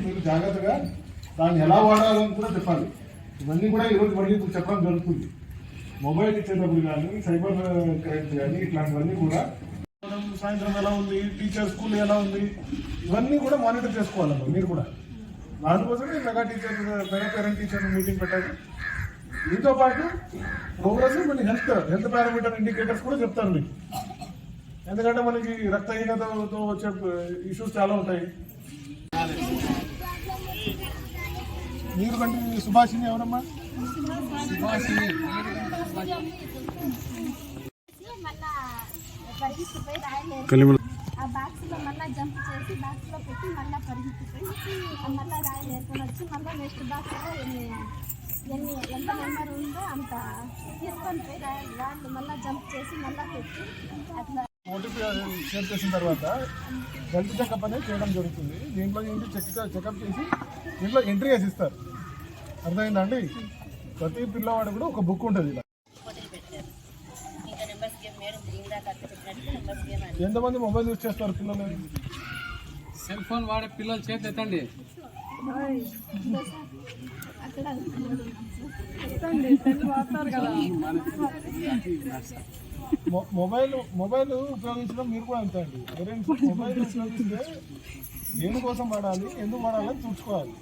మీరు జాగ్రత్తగా దాన్ని ఎలా వాడాలని కూడా చెప్పాలి. ఇవన్నీ కూడా ఈరోజు మళ్ళీ చెప్పడం జరుగుతుంది. మొబైల్ ఇచ్చేటప్పుడు కానీ సైబర్ క్రైమ్స్ కానీ ఇట్లాంటివన్నీ కూడా సాయంత్రం ఎలా ఉంది, టీచర్ స్కూల్ ఎలా ఉంది, ఇవన్నీ కూడా మానిటర్ చేసుకోవాలమ్మా మీరు కూడా. దానికోసమే మెగా పేరెంట్ టీచర్ మీటింగ్ పెట్టాలి. దీంతో పాటు ప్రోగ్రెస్ మళ్ళీ హెల్త్ పారామీటర్ ఇండికేటర్స్ కూడా చెప్తారు మీకు. ఎందుకంటే మనకి రక్తహీనతతో వచ్చే ఇష్యూస్ చాలా ఉంటాయి. మీరు కంటే సుభాషిని ఎవరమ్మా? ఆ బాక్స్ లో మళ్ళీ జంప్ చేసి బాక్స్ లో పెట్టి మళ్ళీ పరిగెత్తిపోయి మళ్ళీ రాయలు ఏర్కొని వచ్చి మళ్ళీ నెక్స్ట్ బాక్స్ లో ఎంత నెంబర్ ఉందో అంత తీసుకొని పోయి రాళ్ళు మళ్ళీ జంప్ చేసి మళ్ళీ పెట్టి అట్లా ఓటీపీ షేర్ చేసిన తర్వాత హెల్త్ చెకప్ అనేది చేయడం జరుగుతుంది. దీంట్లో ఏంటి చెకప్ చేసి దీంట్లో ఎంట్రీ వేసి ఇస్తారు. అర్థమైందా అండి? ప్రతి పిల్లవాడు కూడా ఒక బుక్ ఉంటుంది. ఇలా ఎంతమంది మొబైల్ యూజ్ చేస్తారు పిల్లలు? సెల్ ఫోన్ వాడే పిల్లలు చేతి ఎత్తండి. మొబైల్ ఉపయోగించడం మీరు కూడా అంతే అండి. మొబైల్ ఉపయోగిస్తే దేనికోసం వాడాలి, ఎందుకు వాడాలని చూసుకోవాలి.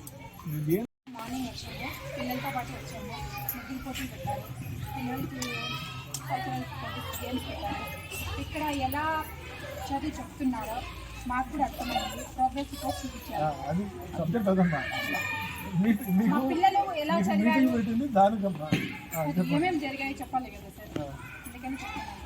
మార్నింగ్ వచ్చాము, పిల్లలతో పాటు వచ్చాము, ముగ్గురు పోటీలు పెట్టారు, పిల్లలకి గేమ్స్ పెట్టారు. ఇక్కడ ఎలా చదివి చెప్తున్నారో మాకు కూడా అర్థమైంది. ప్రోగ్రెస్ రిపోర్ట్ చూపించారు. మా పిల్లలు ఎలా చదివారు, ఏమేమి జరిగాయో చెప్పాలి కదా సార్, అందుకని చెప్తున్నాను.